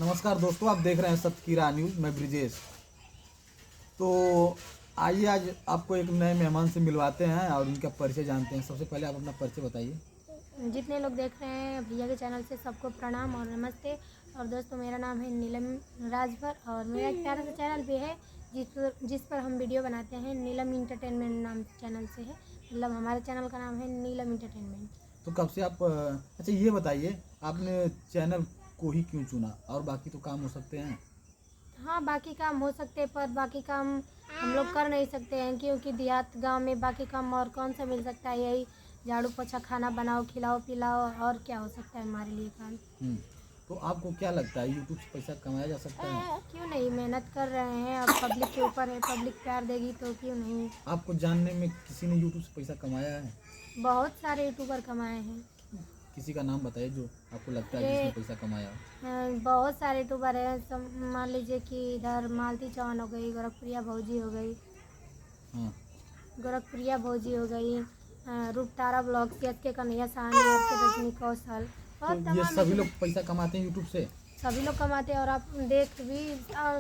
नमस्कार दोस्तों, आप देख रहे हैं सत्य की राह न्यूज़। मैं ब्रिजेश। तो आइए आज आपको एक नए मेहमान से मिलवाते हैं और उनका परिचय जानते हैं। सबसे पहले आप अपना परिचय बताइए। जितने लोग देख रहे हैं भैया के चैनल से सबको प्रणाम और नमस्ते। और दोस्तों, मेरा नाम है नीलम राजभर और मेरा एक प्यारा सा चैनल भी है जिस पर हम वीडियो बनाते हैं। नीलम इंटरटेनमेंट नाम चैनल से है, मतलब हमारे चैनल का नाम है नीलम इंटरटेनमेंट। तो कब से आप अच्छा ये बताइए, आपने चैनल को ही क्यों चुना? और बाकी तो काम हो सकते हैं। हाँ, बाकी काम हो सकते हैं पर बाकी काम हम लोग कर नहीं सकते हैं, क्योंकि देहात गांव में बाकी काम और कौन सा मिल सकता है। यही झाड़ू पोछा, खाना बनाओ, खिलाओ पिलाओ, और क्या हो सकता है हमारे लिए काम। तो आपको क्या लगता है यूट्यूब से पैसा कमाया जा सकता है? क्यों नहीं, मेहनत कर रहे हैं। अब पब्लिक के ऊपर है, पब्लिक प्यार देगी तो क्यों नहीं। आपको जानने में किसी ने यूट्यूब से पैसा कमाया है? बहुत सारे यूट्यूबर कमाए हैं। किसी का नाम बताइए जो आपको लगता है ये जिसने पैसा कमाया हो। बहुत सारे यूट्यूबर हैं। मान लीजिए कि इधर मालती चौहान हो गई, गोरखप्रिया भौजी हो गई, हाँ, गोरखप्रिया भौजी हो गई, रूपतारा ब्लॉग, के कन्हैया साहनी, के रजनी कौशल, तो बहुत ये तमाम सभी लोग पैसा कमाते हैं यूट्यूब से? सभी लोग कमाते हैं। और आप देख भी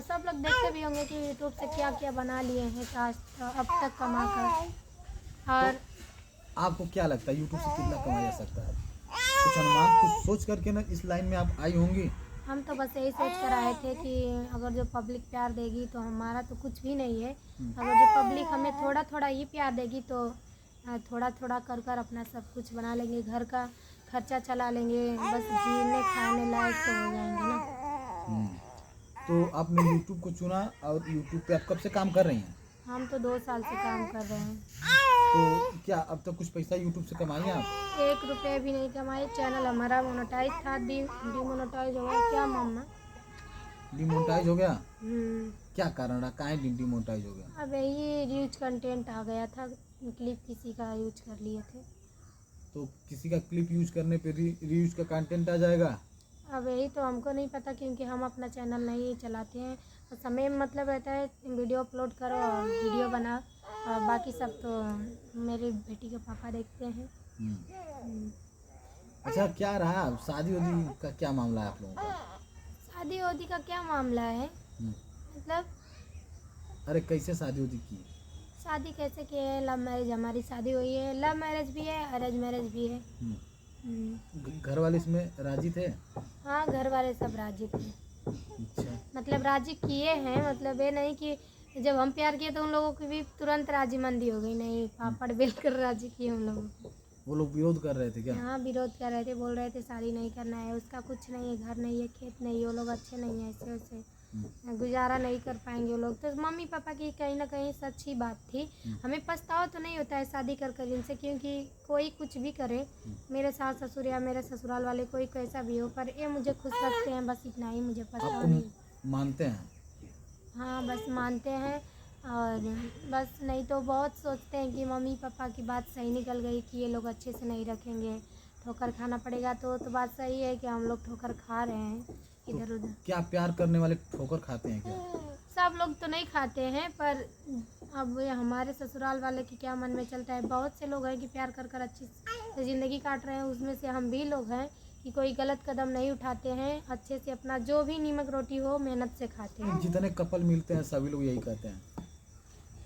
सब लोग देखते भी होंगे कि यूट्यूब से क्या क्या बना लिए हैं आज अब तक कमा कर। और तो आपको क्या लगता है यूट्यूब से कितना कमाया जा सकता है? कुछ अनुमान, कुछ सोच करके ना इस लाइन में आप आई होंगी। हम तो बस यही सोच कर आए थे कि अगर जो पब्लिक प्यार देगी तो हमारा तो कुछ भी नहीं है। अगर जो पब्लिक हमें थोड़ा थोड़ा ही प्यार देगी तो थोड़ा थोड़ा कर कर अपना सब कुछ बना लेंगे, घर का खर्चा चला लेंगे, बस जीने खाने लायक तो हो जाएंगे ना। तो आपने यूट्यूब को चुना और यूट्यूब पे आप कब से काम कर रही हैं? हम तो 2 साल से काम कर रहे हैं। तो क्या अब तक कुछ पैसा यूट्यूब से कमाई हैं आप? 1 रुपये भी नहीं कमाए। चैनल हमारा मोनेटाइज था, डिमोनेटाइज हो गया। क्या मामला? डिमोनेटाइज हो गया? हम्म। क्या कारण रहा, काहे डिमोनेटाइज हो गया? अब यही रीच कंटेंट आ गया था, क्लिप किसी का यूज कर लिए थे। तो किसी का क्लिप यूज करने पे रीयूज का कंटेंट आ जाएगा? अब यही तो हमको नहीं पता, क्योंकि हम अपना चैनल नहीं चलाते हैं। बस हमें मतलब रहता है वीडियो अपलोड करो और वीडियो बना, और बाकी सब तो मेरी बेटी के पापा देखते हैं। अच्छा, क्या रहा शादी वादी का क्या मामला है आप लोगों का? शादी वादी का क्या मामला है? मतलब अरे कैसे शादी वादी की? शादी कैसे की है? लव मैरिज हमारी शादी हुई है। लव मैरिज भी है, अरेंज मैरिज भी है। घर वाले इसमें राजी थे? हाँ, घर वाले सब राजी थे। अच्छा। मतलब राजी किए हैं, मतलब ये नहीं कि जब हम प्यार किए तो उन लोगों की भी तुरंत राजी मंदी हो गई। नहीं, पापड़ बेल कर राजी किए उन लोगों को। वो लोग विरोध कर रहे थे क्या? हाँ, विरोध कर रहे थे, बोल रहे थे शादी नहीं करना है, उसका कुछ नहीं है, घर नहीं है, खेत नहीं है, वो लोग अच्छे नहीं है, ऐसे वैसे गुजारा नहीं कर पाएंगे वो लोग। तो मम्मी पापा की कहीं ना कहीं सच्ची बात थी। हमें पछतावा तो नहीं होता है शादी कर कर इनसे, क्योंकि कोई कुछ भी करे, मेरे सास ससुर या मेरे ससुराल वाले कोई कैसा भी हो, पर ये मुझे खुश रखते हैं, बस इतना ही मुझे पछतावा नहीं। आपको मानते हैं? हाँ, बस मानते हैं। और बस नहीं तो बहुत सोचते हैं कि मम्मी पापा की बात सही निकल गई कि ये लोग अच्छे से नहीं रखेंगे, ठोकर खाना पड़ेगा। तो बात सही है कि हम लोग ठोकर खा रहे हैं इधर उधर। क्या प्यार करने वाले ठोकर खाते हैं क्या? सब लोग तो नहीं खाते हैं, पर अब ये हमारे ससुराल वाले के क्या मन में चलता है। बहुत से लोग हैं कि प्यार कर कर अच्छी ज़िंदगी काट रहे हैं, उसमें से हम भी लोग हैं कि कोई गलत कदम नहीं उठाते हैं, अच्छे से अपना जो भी नीमक रोटी हो मेहनत से खाते हैं। जितने कपल मिलते हैं सभी लोग यही कहते हैं।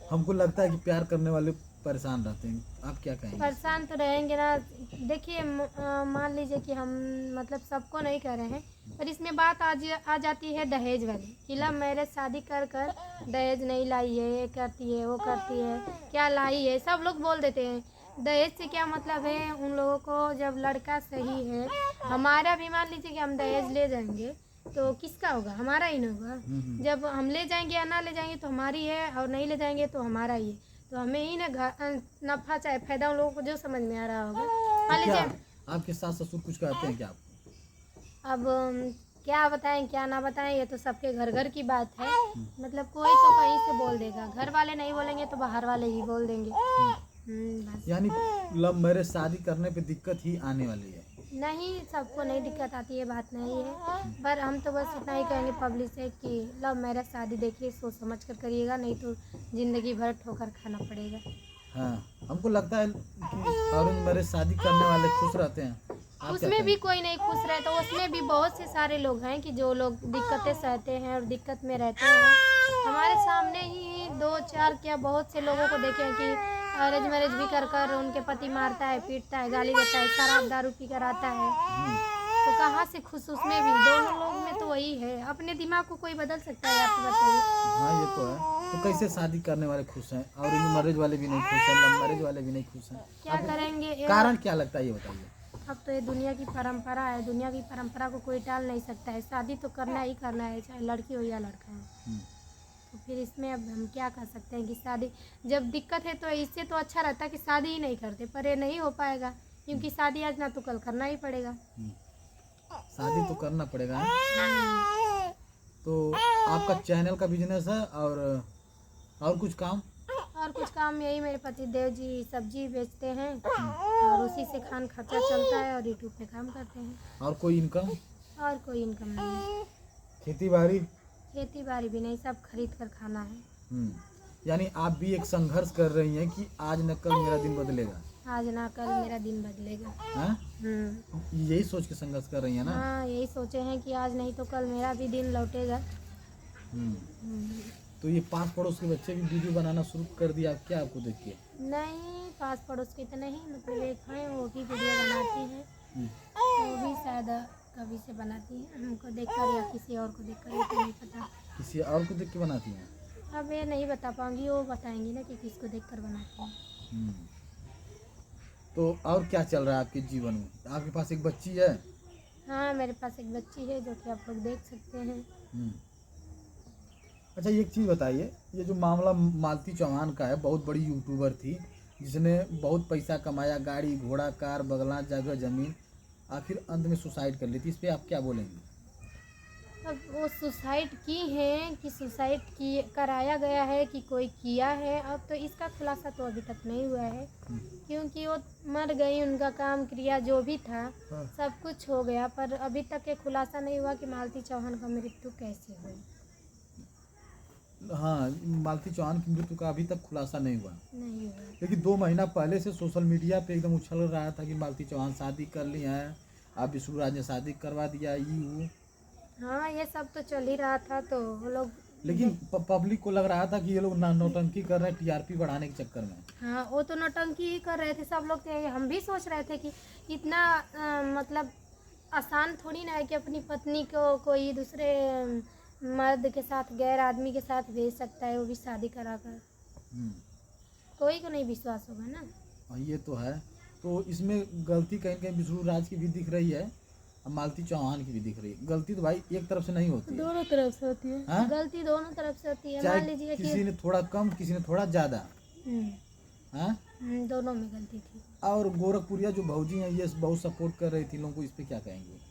हमको लगता है कि प्यार करने वाले परेशान रहते हैं। आप क्या कहेंगे? परेशान तो रहेंगे ना। देखिए, मान लीजिए कि हम मतलब सबको नहीं कह रहे हैं, पर इसमें बात आ जाती है दहेज वाली कि लव मैरिज शादी कर कर दहेज नहीं लाई है, ये करती है, वो करती है, क्या लाई है, सब लोग बोल देते हैं। दहेज से क्या मतलब है उन लोगों को? जब लड़का सही है, हमारा भी मान लीजिए कि हम दहेज ले जाएंगे तो किसका होगा? हमारा ही ना होगा। जब हम ले जाएंगे या ना ले जाएंगे तो हमारी है, और नहीं ले जाएंगे तो हमारा ही है। तो हमें ही ना नफा चाहे फायदा उन लोगों को जो समझ में आ रहा होगा। मान क्या लीजिए, आपके सास ससुर कुछ कहते हैं क्या आपको? अब क्या बताएं क्या ना बताएं, ये तो सबके घर घर की बात है। मतलब कोई तो कहीं से बोल देगा, घर वाले नहीं बोलेंगे तो बाहर वाले ही बोल देंगे। बस। यानी लव मैरिज शादी करने पे दिक्कत ही आने वाली है? नहीं, सबको नहीं दिक्कत आती है, बात नहीं है। पर हम तो बस इतना ही कहेंगे पब्लिक से कि लव मैरिज शादी देखिए सोच समझ कर करिएगा, नहीं तो ज़िंदगी भर ठोकर खाना पड़ेगा। हाँ, हमको लगता है कि अरेंज मैरिज शादी करने वाले खुश रहते हैं क्या उसमें कहेंगे? भी कोई नहीं खुश रहता, उसमें भी बहुत से सारे लोग हैं कि जो लोग दिक्कतें सहते हैं और दिक्कत में रहते हैं। हमारे सामने ही 2-4 क्या बहुत से लोगों को देखे हैं कि अरेंज मैरिज भी कर कर उनके पति मारता है, पीटता है, गाली देता है, शराब दारू पी कर आता है। तो कहाँ से खुश, उसमें भी दोनों लोग में तो वही है। अपने दिमाग को कोई बदल सकता है, आप बताइए। हाँ ये तो है। तो कैसे शादी करने वाले खुश हैं और इन मैरिज वाले भी नहीं खुश हैं, लव मैरिज वाले भी नहीं खुश हैं? क्या आपको करेंगे कारण क्या लगता है ये बताइए? अब तो ये दुनिया की परंपरा है, दुनिया की परंपरा को कोई टाल नहीं सकता है। शादी तो करना ही करना है, चाहे लड़की हो या लड़का हो। हम्म, तो फिर इसमें अब हम क्या कर सकते हैं कि शादी जब दिक्कत है तो इससे तो अच्छा रहता है कि शादी ही नहीं करते, पर ये नहीं हो पाएगा क्योंकि शादी आज ना तो कल करना ही पड़ेगा। हम्म। शादी तो करना पड़ेगा है? तो आपका चैनल का बिजनेस है और कुछ काम? और कुछ काम यही, मेरे पति देव जी सब्जी बेचते हैं और उसी से खान खर्चा चलता है और यूट्यूब पे काम करते हैं। और कोई इनकम? और कोई इनकम नहीं, खेती बाड़ी? खेती बाड़ी भी नहीं, सब खरीद कर खाना है। यानी आप भी एक संघर्ष कर रही हैं कि आज न कल मेरा दिन बदलेगा, आज ना कल मेरा दिन बदलेगा। हैं? यही सोच के संघर्ष कर रही है ना? हाँ, यही सोचे हैं कि आज नहीं तो कल मेरा भी दिन लौटेगा। तो ये पास पड़ोस के बच्चे भी वीडियो बनाना शुरू कर दिया क्या आपको देख के? नहीं, पास पड़ोस के तो नहीं, मतलब एक हैं वो भी वीडियो बनाती हैं। हम्म, वो भी शायद कभी से बनाती है, हमको देखकर या किसी और को देखकर, ये तो नहीं पता। किसी और को देख के बनाती हैं? अब ये नहीं बता पाऊंगी, वो बताएंगी ना कि किसको देखकर बनाती हैं। हम्म। तो और क्या चल रहा है आपके जीवन में? आपके पास एक बच्ची है? हाँ, मेरे पास एक बच्ची है जो कि आप लोग देख सकते हैं। हम्म। अच्छा एक चीज़ बताइए, ये जो मामला मालती चौहान का है, बहुत बड़ी यूट्यूबर थी जिसने बहुत पैसा कमाया, गाड़ी घोड़ा कार बंगला जगह जमीन, आखिर अंत में सुसाइड कर ली थी। इस पर आप क्या बोलेंगे? अब वो सुसाइड की हैं कि सुसाइड की कराया गया है कि कोई किया है, अब तो इसका खुलासा तो अभी तक नहीं हुआ है क्योंकि वो मर गई, उनका काम क्रिया जो भी था हाँ। सब कुछ हो गया, पर अभी तक ये खुलासा नहीं हुआ कि मालती चौहान का मृत्यु कैसे हुई। हाँ, मालती चौहान की मृत्यु का अभी तक खुलासा नहीं हुआ, नहीं हुआ। लेकिन 2 महीना पहले से सोशल मीडिया पे एकदम उछल रहा था कि मालती चौहान शादी कर ली है, अब विष्णुराज ने शादी करवा दिया, ये वो। हाँ, ये सब तो चल ही रहा था, तो वो लोग, लेकिन पब्लिक को लग रहा था कि ये लोग नौटंकी कर रहे हैं टीआरपी बढ़ाने के चक्कर में। हाँ, वो तो नौटंकी ही कर रहे थे सब लोग। थे, हम भी सोच रहे थे कि इतना मतलब आसान थोड़ी ना है कि अपनी पत्नी को कोई दूसरे मर्द के साथ, गैर आदमी के साथ भेज सकता है, वो भी शादी करा कर। कोई को नहीं विश्वास होगा ना। हाँ, ये तो है। तो इसमें गलती कहीं कहीं विष्णुराज की भी दिख रही है और मालती चौहान की भी दिख रही है। गलती तो भाई एक तरफ से नहीं होती है, दोनों तरफ से होती है। हाँ? गलती दोनों तरफ से होती है। मान चाहे लीजिए किसी कि ने थोड़ा कम, किसी ने थोड़ा ज्यादा, हाँ? दोनों में गलती थी। और गोरखपुरिया जो भौजी हैं ये बहुत सपोर्ट कर रही थी लोगों को, इस पे क्या कहेंगे?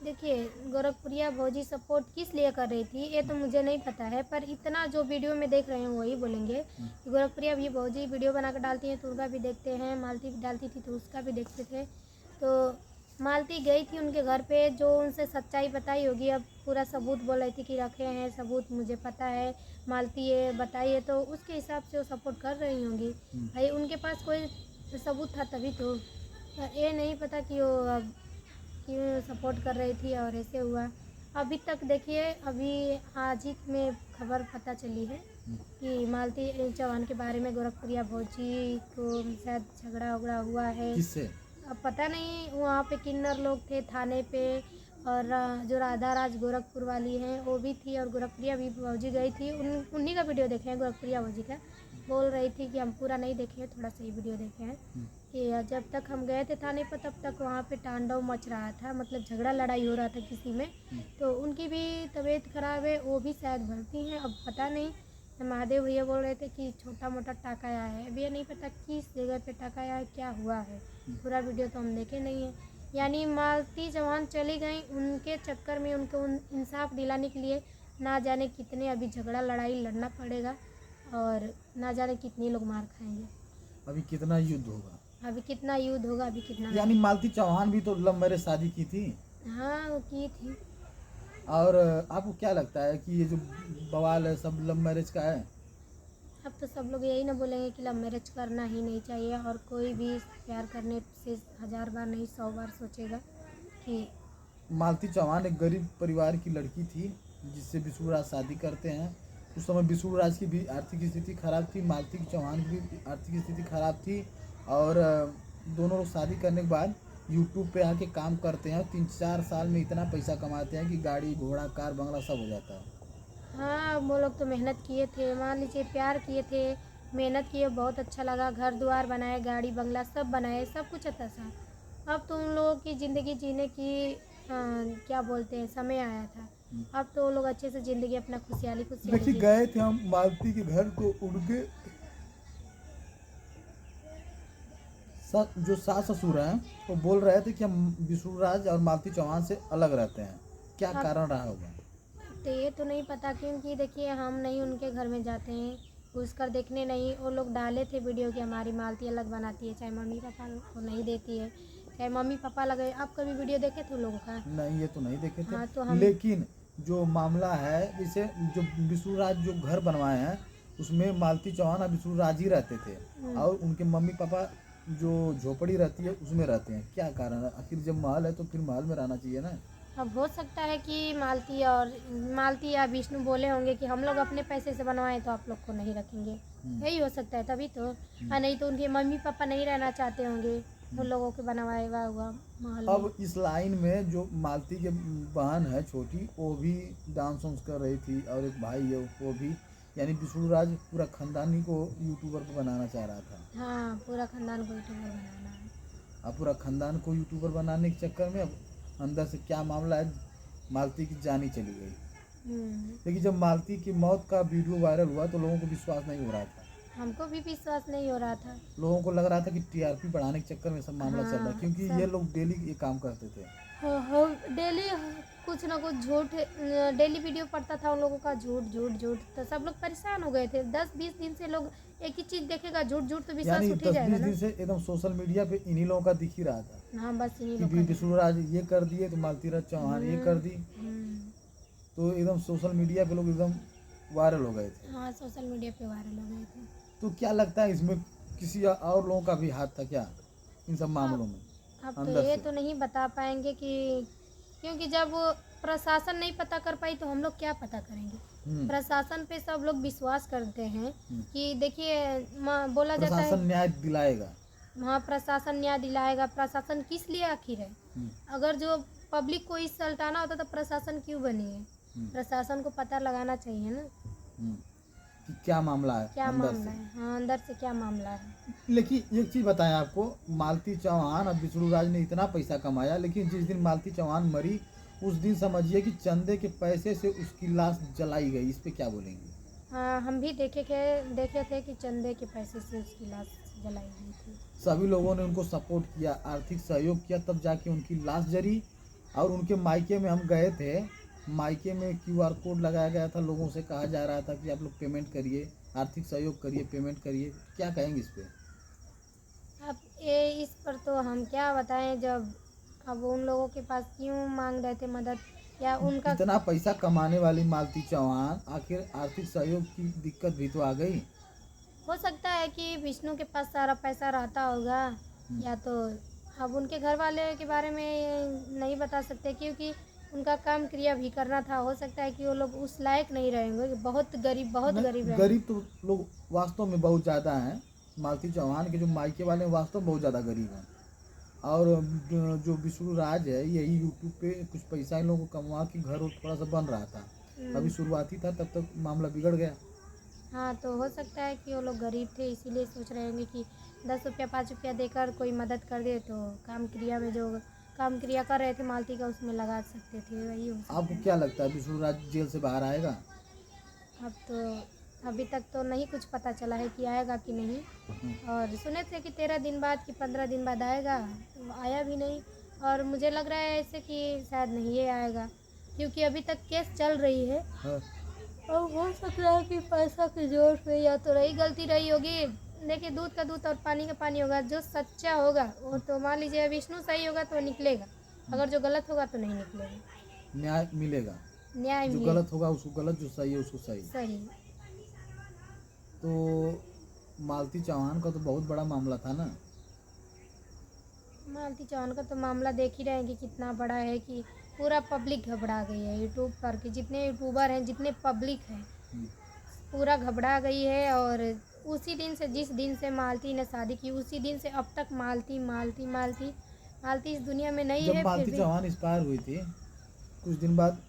देखिए, गोरखपुरिया भौजी सपोर्ट किस लिए कर रही थी ये तो मुझे नहीं पता है, पर इतना जो वीडियो में देख रहे हैं वही बोलेंगे कि गोरखपुरिया भी भौजी वीडियो बना कर डालती हैं तो उनका भी देखते हैं, मालती भी डालती थी तो उसका भी देखते थे। तो मालती गई थी उनके घर पे, जो उनसे सच्चाई बताई होगी, अब पूरा सबूत बोल रही थी कि रखे हैं सबूत, मुझे पता है, मालती ये बताइए, तो उसके हिसाब से वो सपोर्ट कर रही होंगी। भाई उनके पास कोई सबूत था तभी तो, ये नहीं पता कि वो अब क्यों सपोर्ट कर रही थी और ऐसे हुआ। अभी तक देखिए, अभी आज ही में खबर पता चली है कि मालती चौहान के बारे में गोरखपुरिया भौजी को शायद झगड़ा वगड़ा हुआ है। किससे? अब पता नहीं, वहाँ पे किन्नर लोग थे थाने पे, और जो राधा राज गोरखपुर वाली हैं वो भी थी, और गोरखपुरिया भी भौजी गई थी। उन्हीं का वीडियो देखे हैं गोरखपुरिया भौजी का, बोल रही थी कि हम पूरा नहीं देखे हैं, थोड़ा सा ही वीडियो देखे हैं कि जब तक हम गए थे थाने पर तब तक वहाँ पे तांडव मच रहा था, मतलब झगड़ा लड़ाई हो रहा था किसी में। तो उनकी भी तबीयत खराब है, वो भी शायद भर्ती हैं, अब पता नहीं। महादेव भैया बोल रहे थे कि छोटा मोटा टाका आया है, अभी ये नहीं पता किस जगह पे टाका आया है, क्या हुआ है, पूरा वीडियो तो हम देखे नहीं है। यानी मालती चौहान चली गई, उनके चक्कर में उनको इंसाफ दिलाने के लिए ना जाने कितने अभी झगड़ा लड़ाई लड़ना पड़ेगा, और ना जाने कितने लोग मार खाएंगे, अभी कितना युद्ध होगा, अभी कितना युद्ध होगा, अभी कितना। यानी मालती चौहान भी तो लव मैरिज शादी की थी। हाँ, वो की थी। और आपको क्या लगता है कि ये जो बवाल है सब लव मैरिज का है? अब तो सब लोग यही ना बोलेंगे कि लव मैरिज करना ही नहीं चाहिए, और कोई भी प्यार करने से 1000 बार नहीं 100 बार सोचेगा कि मालती चौहान एक गरीब परिवार की लड़की थी जिससे विष्णुराज शादी करते हैं। उस समय विष्णुराज की भी आर्थिक स्थिति खराब थी, मालती चौहान की भी आर्थिक स्थिति खराब थी, और दोनों लोग शादी करने के बाद यूट्यूब पे आके काम करते हैं। 3-4 साल में इतना पैसा कमाते हैं कि गाड़ी घोड़ा कार बंगला सब हो जाता है। हाँ, वो लोग तो मेहनत किए थे, मान लीजिए प्यार किए थे, मेहनत किए, बहुत अच्छा लगा, घर द्वार बनाए, गाड़ी बंगला सब बनाए, सब कुछ अच्छा था। अब तो उन लोगों की ज़िंदगी जीने की क्या बोलते हैं, समय आया था। अब तो वो लोग अच्छे से ज़िंदगी अपना खुशहाली देखिए जी। गए थे हम मालती के घर, तो उनके जो सास ससुर हैं वो बोल रहे थे कि हम विष्णुराज और मालती चौहान से अलग रहते हैं। क्या अब कारण रहा होगा? तो ये तो नहीं पता, क्योंकि देखिए हम नहीं उनके घर में जाते हैं, घुस कर देखने नहीं। वो लोग डाले थे वीडियो कि हमारी मालती अलग बनाती है, चाहे मम्मी पापा को नहीं देती है, चाहे मम्मी पापा लगे। आप कभी वीडियो देखे थे उन लोगों का? नहीं, ये तो नहीं देखे थे। हाँ, तो हम लेकिन जो मामला है, जैसे जो विष्णुराज जो घर बनवाए हैं उसमें मालती चौहान और विष्णुराज ही रहते थे, और उनके मम्मी पापा जो झोपड़ी रहती है उसमें रहते हैं। क्या कारण है? आखिर जब महल है तो फिर महल में रहना चाहिए ना। अब हो सकता है कि मालती या विष्णु बोले होंगे कि हम लोग अपने पैसे से बनवाएं तो आप लोग को नहीं रखेंगे, यही हो सकता है, तभी तो। नहीं तो उनके मम्मी पापा नहीं रहना चाहते होंगे उन लोगों के बनवाया हुआ महल में। अब इस लाइन में जो मालती के बहन है छोटी, वो भी डांस वांस कर रही थी, और एक भाई है वो भी, यानी विष्णुराज पूरा खानदानी को यूट्यूबर पे बनाना चाह रहा था। हाँ, पूरा खानदान को यूट्यूबर बनाना है। अब पूरा खानदान को यूट्यूबर बनाने के चक्कर में अब अंदर से क्या मामला है, मालती की जान ही चली गई। लेकिन जब मालती की मौत का वीडियो वायरल हुआ तो लोगों को विश्वास नहीं हो रहा था। हमको भी विश्वास नहीं हो रहा था। लोगों को लग रहा था कि टीआरपी बढ़ाने के चक्कर में सब मामला चल रहा है, क्योंकि सब ये लोग डेली ये काम करते थे। डेली कुछ ना कुछ झूठ, डेली वीडियो पड़ता था उन लोगों का, झूठ झूठ झूठ, तो सब लोग परेशान हो गए थे। 10-20 दिन से लोग एक ही चीज देखेगा, झूठ झूठ, तो विश्वास यानी उठ ही जाएगा 10-20 ना। दिन से एकदम सोशल मीडिया पे इन्हीं लोगों का दिख ही रहा था हाँ, बस इन्हीं कि लोग का विष्णुराज ये कर दिए तो मालती राज चौहान ये कर दी, तो एकदम सोशल मीडिया पे लोग एकदम वायरल हो गए थे। हाँ, सोशल मीडिया पे वायरल हो गए थे। तो क्या लगता है इसमें किसी और लोगों का भी हाथ था क्या इन सब मामलों में? अब तो अंदर ये से तो नहीं बता पाएंगे कि, क्योंकि जब वो प्रशासन नहीं पता कर पाई तो हम लोग क्या पता करेंगे। प्रशासन पे सब लोग विश्वास करते हैं कि देखिए बोला जाता है प्रशासन न्याय दिलाएगा। हाँ, प्रशासन न्याय दिलाएगा। प्रशासन किस लिए आखिर है? अगर जो पब्लिक को इससे हटाना होता तो प्रशासन क्यों बनी है? प्रशासन को पता लगाना चाहिए ना कि क्या मामला है, क्या अंदर मामला से। है। हाँ, अंदर से क्या मामला है। लेकिन एक चीज बताएं आपको, मालती चौहान और विष्णुराज ने इतना पैसा कमाया, लेकिन जिस दिन मालती चौहान मरी उस दिन समझिए कि चंदे के पैसे से उसकी लाश जलाई गई। इस पे क्या बोलेंगे? हाँ, हम भी देखे थे कि चंदे के पैसे से उसकी लाश जलाई गई थी। सभी लोगों ने उनको सपोर्ट किया, आर्थिक सहयोग किया, तब जाके उनकी लाश जरी। और उनके मायके में हम गए थे, मायके में QR कोड लगाया गया था, लोगों से कहा जा रहा था कि आप लोग पेमेंट करिए, आर्थिक सहयोग करिए, पेमेंट करिए। क्या कहेंगे इस पे? अब ये इस पर तो हम क्या बताएं, जब अब उन लोगों के पास क्यों मांग रहे थे मदद, या उनका इतना पैसा कमाने वाली मालती चौहान, आखिर आर्थिक सहयोग की दिक्कत भी तो आ गई। हो सकता है कि विष्णु के पास सारा पैसा रहता होगा, या तो अब उनके घर वाले के बारे में नहीं बता सकते, क्योंकि उनका काम क्रिया भी करना था। हो सकता है कि वो लोग उस लायक नहीं रहेंगे, बहुत गरीब रहेंगे। गरीब तो लोग वास्तव में बहुत ज़्यादा हैं। मालती चौहान के जो मायके वाले हैं वास्तव में बहुत ज़्यादा गरीब हैं। और जो विष्णुराज है यही यूट्यूब पे कुछ पैसा इन लोगों को कमा के घर थोड़ा सा बन रहा था, अभी शुरुआती था, तब तक मामला बिगड़ गया। हाँ, तो हो सकता है कि वो लोग गरीब थे, इसीलिए सोच रहे होंगे कि 10 रुपया 5 रुपया देकर कोई मदद कर दे तो काम क्रिया में, जो काम क्रिया कर रहे थे मालती का, उसमें लगा सकते थे, वही हो सकता है। आपको क्या लगता है विष्णुराज जेल से बाहर आएगा? अब तो अभी तक तो नहीं कुछ पता चला है कि आएगा कि नहीं, और सुने थे कि 13 दिन बाद कि 15 दिन बाद आएगा, तो आया भी नहीं। और मुझे लग रहा है ऐसे कि शायद नहीं ये आएगा, क्योंकि अभी तक केस चल रही है। हाँ। और हो सकता है कि पैसा के जोर पे या तो रही गलती रही होगी। देखिए, दूध का दूध और पानी का पानी होगा। जो सच्चा होगा वो तो मान लीजिए विष्णु सही होगा तो निकलेगा, अगर जो गलत होगा तो नहीं निकलेगा। न्याय मिलेगा, न्याय जो मिलेगा। गलत होगा उसको गलत, जो सही है उसको सही। सही। तो तो मालती चौहान का तो बहुत बड़ा मामला था ना। मालती चौहान का तो मामला देख ही रहे हैं कि कितना बड़ा है कि पूरा पब्लिक घबरा गई है। यूट्यूब पर के जितने यूट्यूबर हैं, जितने पब्लिक हैं, हम्म, पूरा घबरा गई है। और उसी दिन से, जिस दिन से मालती ने शादी की, उसी दिन से अब तक मालती मालती मालती मालती इस दुनिया में नहीं जब है। फिर मालती भी चौहान एक्सपायर हुई थी कुछ दिन बाद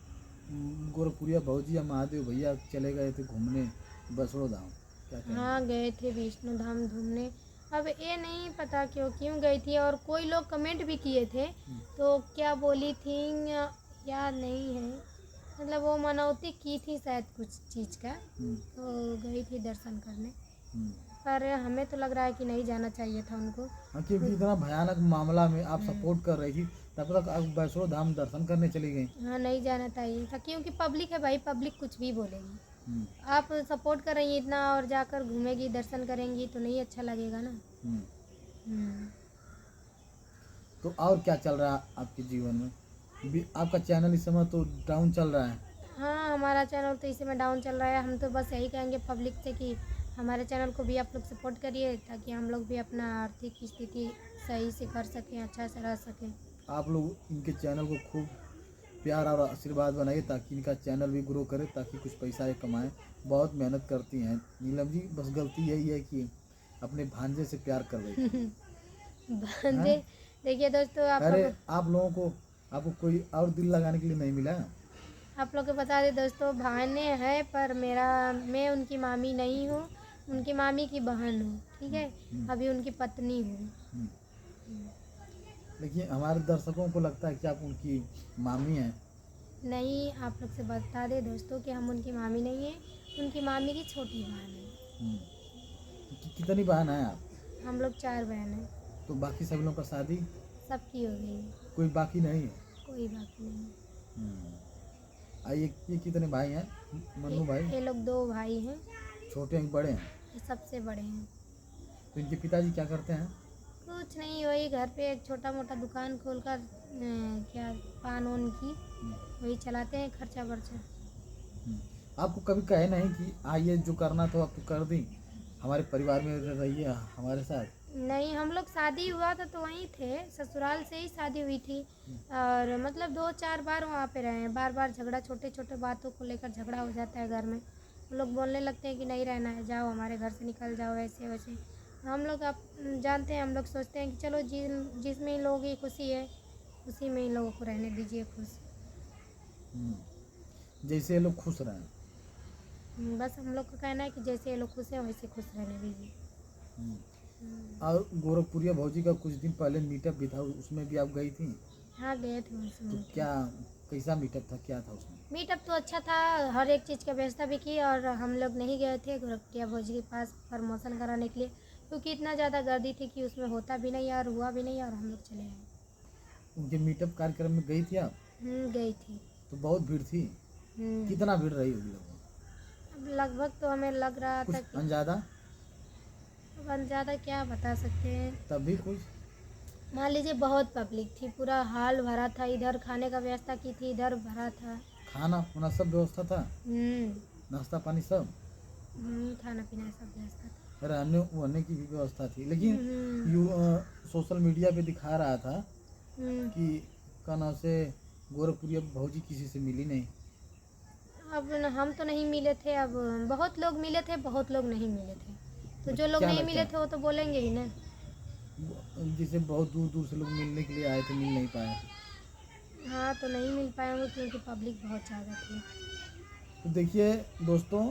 गोरखपुरिया भौजी या महादेव भैया चले गए थे घूमने बसड़ो धाम, क्या कहेंगे? हाँ, गए थे विष्णु धाम घूमने। अब ये नहीं पता क्यों गई थी। और कोई लोग कमेंट भी किए थे, तो क्या बोली थी याद नहीं है। मतलब वो मनौती की थी शायद कुछ चीज़ का, हम्म, तो गई थी दर्शन करने। हम्म। पर हमें तो लग रहा है कि नहीं जाना चाहिए था उनको। हाँ, क्योंकि इतना भयानक मामला में आप सपोर्ट कर रही थी, तब तक आप वैष्णो धाम दर्शन करने चली गई। हाँ, नहीं जाना चाहिए था, क्योंकि पब्लिक है भाई, पब्लिक कुछ भी बोलेगी। हम्म, आप सपोर्ट कर रही हैं इतना और जाकर घूमेगी, दर्शन करेंगी तो नहीं अच्छा लगेगा ना। हम्म। हम्म। तो और क्या चल रहा है आपके जीवन में? आपका चैनल इस समय तो डाउन चल रहा है। हाँ, हमारा चैनल तो इसी में डाउन चल रहा है। हम तो बस यही कहेंगे पब्लिक से कि हमारे चैनल को भी आप लोग सपोर्ट करिए, ताकि हम लोग भी अपना आर्थिक स्थिति सही से कर सकें, अच्छा से रह सकें। आप लोग इनके चैनल को खूब प्यार और आशीर्वाद बनाइए, ताकि इनका चैनल भी ग्रो करे, ताकि कुछ पैसा ये कमाएं। बहुत मेहनत करती हैं नीलम जी, बस गलती यही है कि अपने भांजे से प्यार कर रही हैं। भांजे, देखिए दोस्तों, अरे आप लोगों को, आपको कोई और दिल लगाने के लिए नहीं मिला? आप लोग को बता दें दोस्तों, भाने हैं, पर मैं उनकी मामी नहीं हूँ, उनकी मामी की बहन हूँ, ठीक है। अभी उनकी पत्नी हूँ। हम्म। देखिए, हमारे दर्शकों को लगता है कि आप उनकी मामी हैं। नहीं, आप लोग से बता दें दोस्तों कि हम उनकी मामी नहीं है, उनकी मामी की छोटी बहन है। कितनी बहन है आप? हम लोग 4 बहन हैं। तो बाकी सब लोगों का शादी? सबकी हो गई है, कोई बाकी नहीं है? कोई बाकी नहीं है। ये कितने भाई हैं? मन्नू भाई? ये लोग 2 भाई हैं, छोटे हैं कि बड़े हैं? ये सबसे बड़े हैं। तो इनके पिताजी क्या करते हैं? कुछ नहीं, वही घर पे एक छोटा मोटा दुकान खोलकर क्या पान वान की वही चलाते हैं, खर्चा वर्चा। हम्म। आपको कभी कहे नहीं कि आइए जो करना था आपको कर दी, हमारे परिवार में रहिए हमारे साथ? नहीं, हम लोग शादी हुआ था तो वहीं थे, ससुराल से ही शादी हुई थी। और मतलब 2-4 बार वहाँ पे रहे हैं। बार बार झगड़ा, छोटे छोटे बातों को लेकर झगड़ा हो जाता है घर में। वो लोग बोलने लगते हैं कि नहीं रहना है, जाओ हमारे घर से निकल जाओ, ऐसे वैसे। हम लोग आप जानते हैं, हम लोग सोचते हैं कि चलो जिसमें इन लोगों की खुशी है उसी में इन लोगों को रहने दीजिए खुश। जैसे ये लोग खुश रहें। बस हम लोग का कहना है कि जैसे ये लोग खुश हैं वैसे खुश रहने दीजिए। और गोरखपुरिया भौजी का कुछ दिन पहले मीटअप भी था, उसमें भी आप गई थी? हाँ, गए थे उसमें। तो क्या, कैसा मीटअप था, क्या था उसमें? मीटअप तो अच्छा था, हर एक चीज़ की व्यवस्था भी की। और हम लोग नहीं गए थे गोरखपुरिया भौजी के पास प्रमोशन कराने के लिए, क्योंकि इतना ज़्यादा गर्दी थी कि उसमें होता भी नहीं और हुआ भी नहीं, और हम लोग चले आए। उनके मीटअप कार्यक्रम में गई थी आप? गई थी। तो बहुत भीड़ थी। कितना भीड़ रही होगी लगभग? अब लगभग तो हमें लग रहा था कुछ कि अंदाजा? अब ज़्यादा क्या बता सकते हैं। तब भी कुछ? मान लीजिए बहुत पब्लिक थी, पूरा हाल भरा था। इधर खाने का व्यवस्था की थी, इधर भरा था। खाना वाना सब व्यवस्था था? हम्म नाश्ता पानी सब? खाना पीना सब व्यवस्था था। रहने वहने की भी व्यवस्था थी, लेकिन हम्म, सोशल मीडिया पे दिखा रहा था हम्म। कि का नाम से गोरखपुरिया भौजी किसी से मिली नहीं। अब हम तो नहीं मिले थे, अब बहुत लोग मिले थे, बहुत लोग नहीं मिले थे। तो जो लोग क्या नहीं लगता मिले है? थे वो तो बोलेंगे ही ना। जिसे बहुत दूर दूर से लोग मिलने के लिए आए थे, मिल नहीं पाए। हाँ, तो नहीं मिल पाएंगे क्योंकि पब्लिक बहुत ज़्यादा थी। तो देखिए दोस्तों,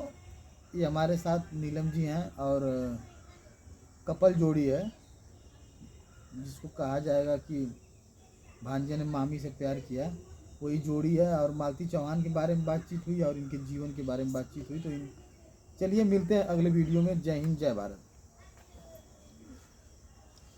ये हमारे साथ नीलम जी हैं, और कपल जोड़ी है, जिसको कहा जाएगा कि भांजे ने मामी से प्यार किया, वही जोड़ी है। और मालती चौहान के बारे में बातचीत हुई और इनके जीवन के बारे में बातचीत हुई। तो चलिए मिलते हैं अगले वीडियो में। जय हिंद, जय भारत।